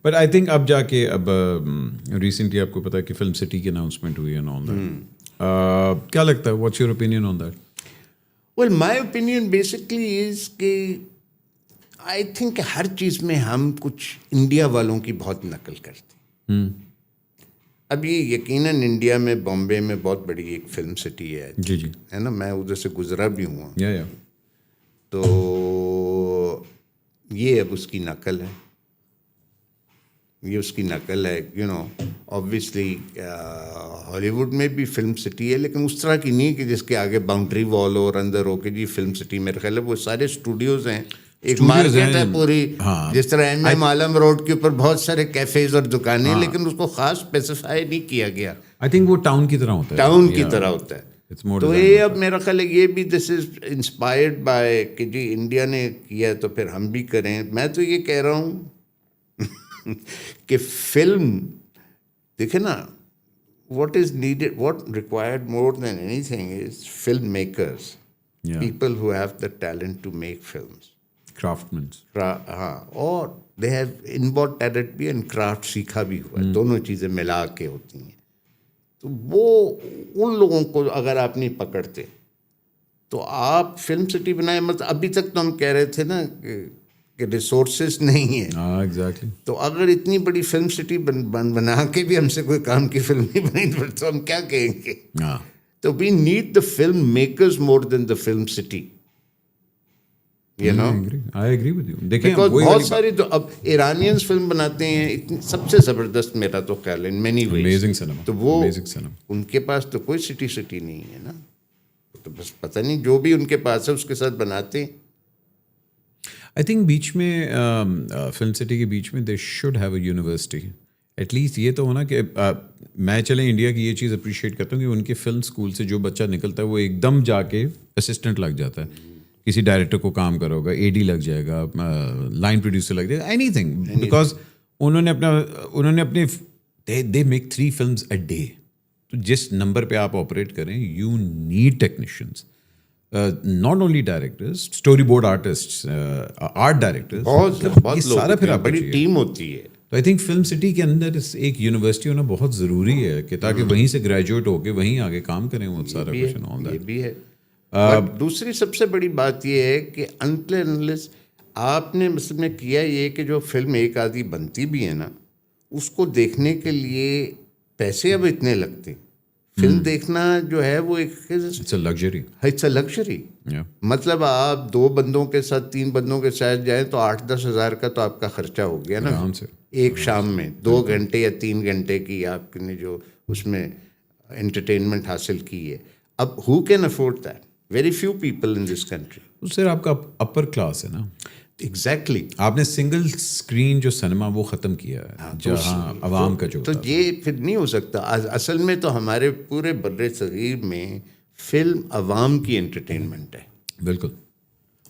But I think اب جا کے اب ریسنٹلی آپ کو پتا ہے کہ فلم سٹی کی اناؤنسمنٹ ہوئی ہے آن دیٹ. کیا لگتا ہے what's your opinion on that? Well my opinion basically is کہ آئی تھنک ہر چیز میں ہم کچھ انڈیا والوں کی بہت نقل کرتے ہیں. اب یہ یقیناً انڈیا میں بامبے میں بہت بڑی ایک فلم سٹی ہے. جی جی ہے نا, میں ادھر سے گزرا بھی ہوں. یا تو یہ اب اس کی نقل ہے, یہ اس کی نقل ہے. آبویسلی ہالی ووڈ میں بھی فلم سٹی ہے, لیکن اس طرح کی نہیں کہ جس کے آگے باؤنڈری وال ہو اور اندر ہو کے جی فلم سٹی. میرے خیال ہے وہ سارے اسٹوڈیوز ہیں, ایک مارکیٹ ہے پوری. جس طرح ایم عالم روڈ کے اوپر بہت سارے کیفیز اور دکانیں, لیکن اس کو خاص اسپیسیفائی نہیں کیا گیا. آئی تھنک وہ ٹاؤن کی طرح ہوتا ہے, ٹاؤن کی طرح ہوتا ہے. تو یہ اب میرا خیال ہے یہ بھی دس از انسپائرڈ بائی کہ جی انڈیا نے کیا تو پھر ہم بھی کریں. میں تو یہ کہہ رہا ہوں کہ فلم دیکھیں نا, what is needed, what required more then any thing is film makers, people who have the talent to make films, کرافٹمنس. ہاں, اور دے ہیو انبورڈ ٹیلنٹ بھی اینڈ کرافٹ سیکھا بھی ہوا ہے, دونوں چیزیں ملا کے ہوتی ہیں. تو وہ ان لوگوں کو اگر آپ نہیں پکڑتے تو آپ فلم سٹی بنائیں. مطلب ابھی تک تو ہم کہہ رہے تھے نا کہ ریسورسز نہیں ہیں. ایگزیکٹلی. تو اگر اتنی بڑی فلم سٹی بنا کے بھی ہم سے کوئی کام کی فلم نہیں بنی تو ہم کیا کہیں گے. تو we need the film makers more than the film city. I agree with you. دیکھیں بہت ساری تو اب ایرانینس فلم بناتے ہیں, سب سے زبردست میرا تو خیال ہے in many ways. Amazing cinema. تو وہ Amazing cinema. ان کے پاس تو کوئی سٹی نہیں ہے نا, تو بس پتہ نہیں جو بھی ان کے پاس ہے اس کے ساتھ بناتے ہیں. آئی تھنک بیچ میں فلم سٹی کے بیچ میں they should have a university. At least یہ تو ہونا کہ میں چلیں انڈیا کی یہ چیز اپریشیٹ کرتا ہوں کہ ان کے فلم اسکول سے جو بچہ نکلتا ہے وہ ایک دم جا کے اسسٹنٹ لگ جاتا ہے, کسی ڈائریکٹر کو کام کرو گا, اے ڈی لگ جائے گا, لائن پروڈیوسر لگ جائے گا, اینی تھنگ, بیکاز انہوں نے اپنے they make 3 films a day. تو جس نمبر پہ آپ آپریٹ کریں you need technicians, not only directors, story board artist, art directors, بہت سارا پھر آپ بڑی ٹیم ہوتی ہے. تو آئی تھنک فلم سٹی کے اندر ایک یونیورسٹی ہونا بہت ضروری ہے کہ تاکہ وہیں سے گریجویٹ ہو کے وہیں آگے کام کریں. وہ سارا کچھ یہ بھی ہے. دوسری سب سے بڑی بات یہ ہے کہ انلیس آپ نے مثلا کیا یہ کہ جو فلم ایک آدھی بنتی بھی ہے نا, اس کو دیکھنے کے لیے پیسے اب اتنے لگتے. فلم دیکھنا جو ہے وہ ایک لگژری, اٹس اے لگژری. مطلب آپ 2 بندوں کے ساتھ 3 بندوں کے ساتھ جائیں تو 8-10 ہزار کا تو آپ کا خرچہ ہو گیا نا ایک شام میں. 2 گھنٹے یا 3 گھنٹے کی آپ نے جو اس میں انٹرٹینمنٹ حاصل کی ہے. اب who can afford that? Very few people in this country. Sir آپ کا اپر کلاس ہے نا. ایگزیکٹلی. آپ نے سنگل اسکرین جو سنیما وہ ختم کیا ہے جہاں عوام کا جو. تو یہ پھر نہیں ہو سکتا. اصل میں تو ہمارے پورے بر صغیر میں فلم عوام کی انٹرٹینمنٹ ہے. بالکل.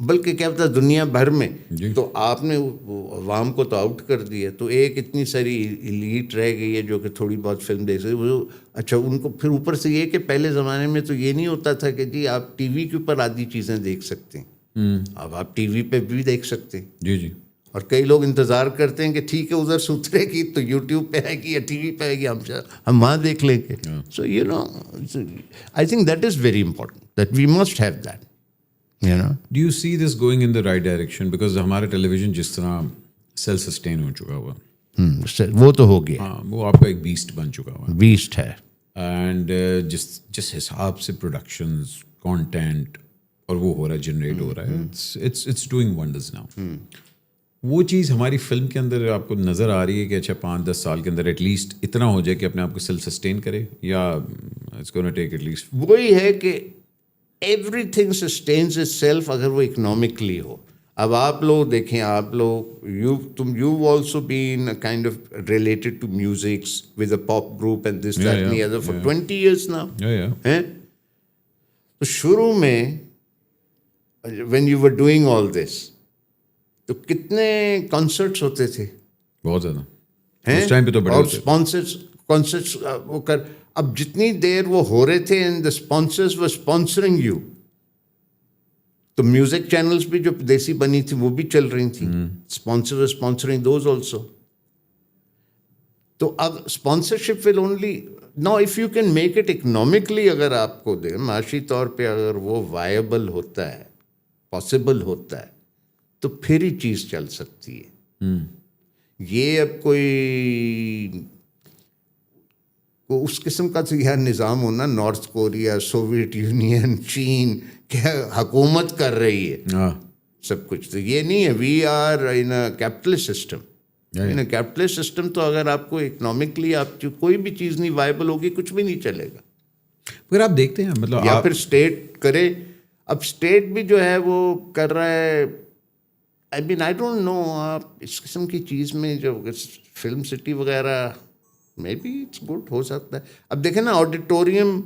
بلکہ کیا ہوتا ہے دنیا بھر میں. تو آپ نے عوام کو تو آؤٹ کر دیا, تو ایک اتنی ساری ایلیٹ رہ گئی ہے جو کہ تھوڑی بہت فلم دیکھ سکتے. وہ اچھا ان کو پھر اوپر سے یہ کہ پہلے زمانے میں تو یہ نہیں ہوتا تھا کہ جی آپ ٹی وی کے اوپر آدھی چیزیں دیکھ سکتے ہیں. اب آپ ٹی وی پہ بھی دیکھ سکتے ہیں. جی جی. اور کئی لوگ انتظار کرتے ہیں کہ ٹھیک ہے ادھر سے اترے گی تو یوٹیوب پہ آئے گی یا ٹی وی پہ آئے گی, ہم وہاں دیکھ لیں گے. So I think that is very important that we must have that. Do you see this going in the right direction? Because ہمارا ٹیلی ویژن جس طرح سیلف سسٹین ہو چکا ہوا, وہ تو ہو گیا. ہاں, وہ آپ کا ایک بیسٹ بن چکا ہوا. بیسٹ ہے. اینڈ جس حساب سے پروڈکشنز, کانٹینٹ اور وہ ہو رہا ہے, جنریٹ ہو رہا ہے, اٹس ڈوئنگ ونڈرز ناؤ. وہ چیز ہماری فلم کے اندر آپ کو نظر آ رہی ہے کہ اچھا 5-10 سال کے اندر ایٹ لیسٹ اتنا ہو جائے کہ اپنے آپ کو سیلف سسٹین کرے, یا it's gonna take at least. وہی ہے کہ everything sustains itself اگر وہ اکنامکلی ہو. اب آپ لوگ دیکھیں, آپ لوگ you also been kind of related to musics with a pop group and this that and the other for 20 years now. تو شروع میں when you were doing all this تو کتنے کانسرٹس ہوتے تھے؟ بہت زیادہ. اس ٹائم پہ تو بڑے ہوتے تھے. کانسرٹس وہ کر, اب جتنی دیر وہ ہو رہے تھے and the sponsors were sponsoring you, تو میوزک چینلس بھی جو دیسی بنی تھی وہ بھی چل رہی تھیں, اسپانسر اسپانسرنگ دوز آلسو. تو اب sponsorship will only know if you can make it economically, اگر آپ کو دیں معاشی طور پہ اگر وہ وائبل ہوتا ہے، پاسبل ہوتا ہے، تو پھر ہی چیز چل سکتی ہے. یہ اب کوئی اس قسم کا تو یہ نظام ہونا، نارتھ کوریا، سوویت یونین، چین، کیا حکومت کر رہی ہے سب کچھ، تو یہ نہیں ہے. We are in a capitalist system. In a capitalist system تو اگر آپ کو اکنامکلی آپ کوئی بھی چیز نہیں وائبل ہوگی، کچھ بھی نہیں چلے گا. اگر آپ دیکھتے ہیں مطلب یا پھر اسٹیٹ کرے. اب اسٹیٹ بھی جو ہے وہ کر رہا ہے. آئی مین آئی ڈونٹ نو، آپ اس قسم کی چیز میں جو فلم سٹی وغیرہ مے بی اٹس گڈ ہو سکتا ہے. اب دیکھیں نا آڈیٹوریم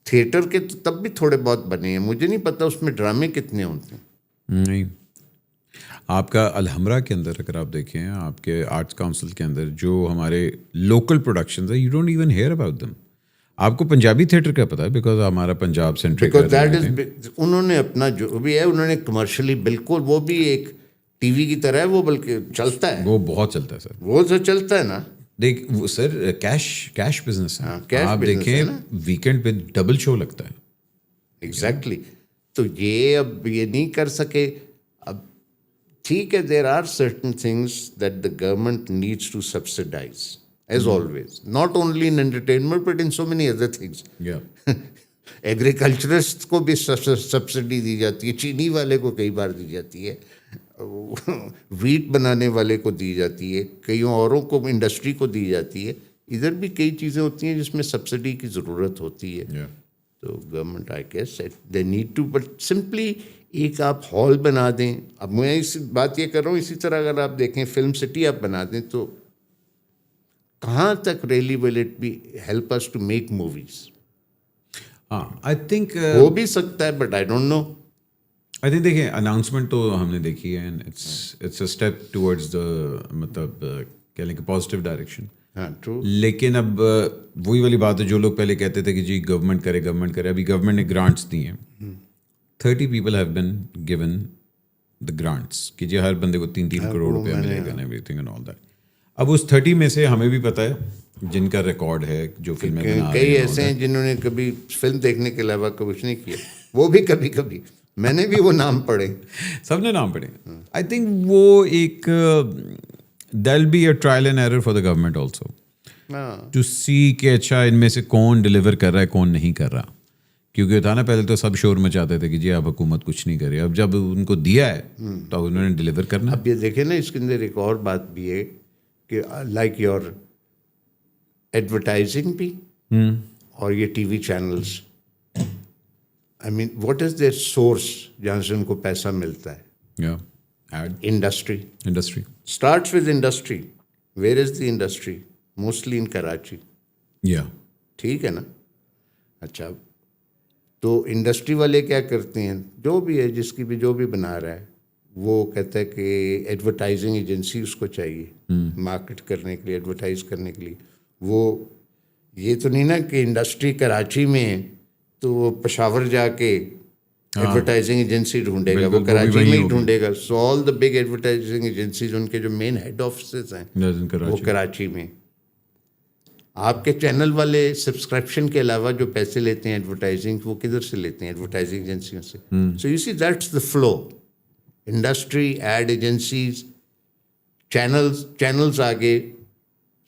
تھیٹر کے تو تب بھی تھوڑے بہت بنے ہیں، مجھے نہیں پتا اس میں ڈرامے کتنے ہوتے ہیں. نہیں، آپ کا الحمرہ کے اندر اگر آپ دیکھیں، آپ کے آرٹس کاؤنسل کے اندر جو ہمارے لوکل پروڈکشنز ہیں، you don't even hear about them. آپ کو پنجابی تھیٹر کا پتہ ہے بیکاز ہمارا Punjab centric because that is, انہوں نے اپنا جو بھی ہے انہوں نے کمرشلی بالکل، وہ بھی ایک ٹی وی کی طرح ہے وہ، بلکہ چلتا ہے، وہ بہت چلتا ہے سر. وہ تو چلتا ہے نا. دیکھ وہ سر کیش بزنس ہے. cash آپ business دیکھیں ہے نا. ویکینڈ پہ ڈبل شو لگتا ہے. ایگزیکٹلی. تو یہ اب یہ نہیں کر سکے. اب ٹھیک ہے، there are certain things that the government needs to subsidise as always, not only in entertainment but in so many other things. Agriculturist کو بھی سبسڈی دی جاتی ہے، چینی والے کو کئی بار دی جاتی ہے، ویٹ بنانے والے کو دی جاتی ہے، کئی اوروں کو انڈسٹری کو دی جاتی ہے. ادھر بھی کئی چیزیں ہوتی ہیں جس میں سبسڈی کی ضرورت ہوتی ہے. تو government I guess they need to, but simply ایک آپ ہال بنا دیں. اب میں اس بات یہ کر رہا ہوں، اسی طرح اگر آپ دیکھیں فلم سٹی آپ بنا دیں تو کہاں تک really will it be help us to make movies. ہاں آئی تھنک ہو بھی سکتا ہے but I don't know. I think دیکھیں اناؤنسمنٹ تو ہم نے دیکھی ہے، and it's a step towards the مطلب کہہ لیں کہ پازیٹیو ڈائریکشن. ہاں ٹرو. لیکن اب وہی والی بات ہے جو لوگ پہلے کہتے تھے کہ جی گورنمنٹ کرے. ابھی گورنمنٹ نے گرانٹس دی ہیں، 30 people have been given the grants کہ جی ہر بندے کو 3 کروڑ روپیہ ملے گا، everything and all that. اب اس 30 میں سے ہمیں بھی پتہ ہے جن کا ریکارڈ ہے جو فلمیں بنا رہے ہیں، کئی ایسے ہیں جنہوں نے کبھی فلم دیکھنے کے علاوہ کچھ نہیں کیا. وہ بھی کبھی کبھی میں نے بھی وہ نام پڑھے، سب نے نام پڑھے. آئی تھنک وہ ایک that'll be a trial and error for the government also to see کہ اچھا ان میں سے کون ڈلیور کر رہا ہے کون نہیں کر رہا. کیونکہ تھا نا پہلے تو سب شور مچاتے تھے کہ جی اب حکومت کچھ نہیں کرے. اب جب ان کو دیا ہے تو انہوں نے ڈلیور کرنا. اب یہ دیکھیں نا، اس کے اندر ایک اور بات بھی ہے کہ لائک یور ایڈورٹائزنگ بھی اور یہ TV channels, I mean what is their source جہاں سے ان کو پیسہ ملتا ہے؟ Industry. Starts with industry. Where is the industry? Mostly in Karachi. ٹھیک ہے نا. اچھا، تو انڈسٹری والے کیا کرتے ہیں، جو بھی ہے جس کی بھی جو بھی بنا رہا ہے وہ کہتا ہے کہ ایڈورٹائزنگ ایجنسی اس کو چاہیے مارکیٹ کرنے کے لیے، ایڈورٹائز کرنے کے لیے. وہ یہ تو نہیں نا کہ انڈسٹری کراچی میں ہے تو وہ پشاور جا کے ایڈورٹائزنگ ایجنسی ڈھونڈے گا، وہ کراچی میں ہی ڈھونڈے گا. سو آل دا بگ ایڈورٹائزنگ ایجنسیز، ان کے جو مین ہیڈ آفسز ہیں وہ کراچی میں. آپ کے چینل والے سبسکرپشن کے علاوہ جو پیسے لیتے ہیں ایڈورٹائزنگ، وہ کدھر سے لیتے ہیں؟ ایڈورٹائزنگ ایجنسیوں سے. So you see that's the flow. Industry, ad agencies, channels آگے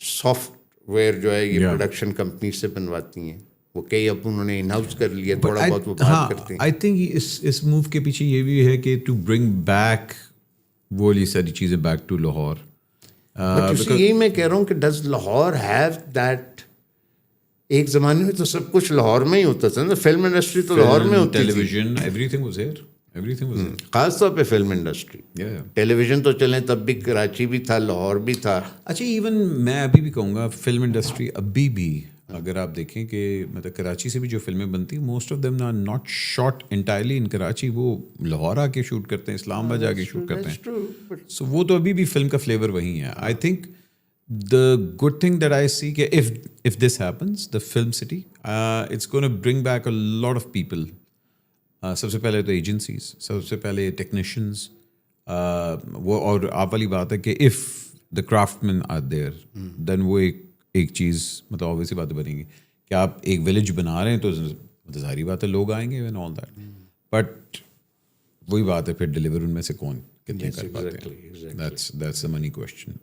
سافٹ ویئر جو ہے یہ پروڈکشن کمپنی سے بنواتی ہیں. وہ کئی اب انہوں نے ان ہاؤس کر لیا، تھوڑا بہت وہ بات کرتے ہیں. آئی تھنک اس موو کے پیچھے یہ بھی ہے کہ ٹو برنگ بیک وہ والی ساری چیزیں بیک ٹو لاہور. یہی میں کہہ رہا ہوں کہ ڈز لاہور ہیو دیٹ؟ ایک زمانے میں تو سب کچھ لاہور میں ہی ہوتا تھا نا. فلم انڈسٹری تو لاہور میں ہوتی تھی. Television everything was here. خاص طور پہ فلم انڈسٹری. ٹیلی ویژن تو چلیں تب بھی کراچی بھی تھا، لاہور بھی تھا. اچھا ایون میں ابھی بھی کہوں گا فلم انڈسٹری ابھی بھی اگر آپ دیکھیں کہ مطلب کراچی سے بھی جو فلمیں بنتی most of them are not shot entirely in Karachi. وہ لاہور آ کے شوٹ کرتے ہیں، اسلام آباد جا کے شوٹ کرتے ہیں. سو وہ تو ابھی بھی فلم کا فلیور وہی ہے. I think the good thing that I see کہ if this happens, the film city, it's going to bring back a lot of people. سب سے پہلے تو ایجنسیز، سب سے پہلے ٹیکنیشینز. وہ اور آپ والی بات ہے کہ if the craftsmen are there then وہ ایک ایک چیز مطلب obviously باتیں بنیں گی کہ آپ ایک ولیج بنا رہے ہیں تو ظاہری بات ہے لوگ آئیں گے اینڈ آل دیٹ, بٹ وہی بات ہے پھر ڈلیور ان میں سے کون کتنے کر پاتے ہیں, دیٹس the money question.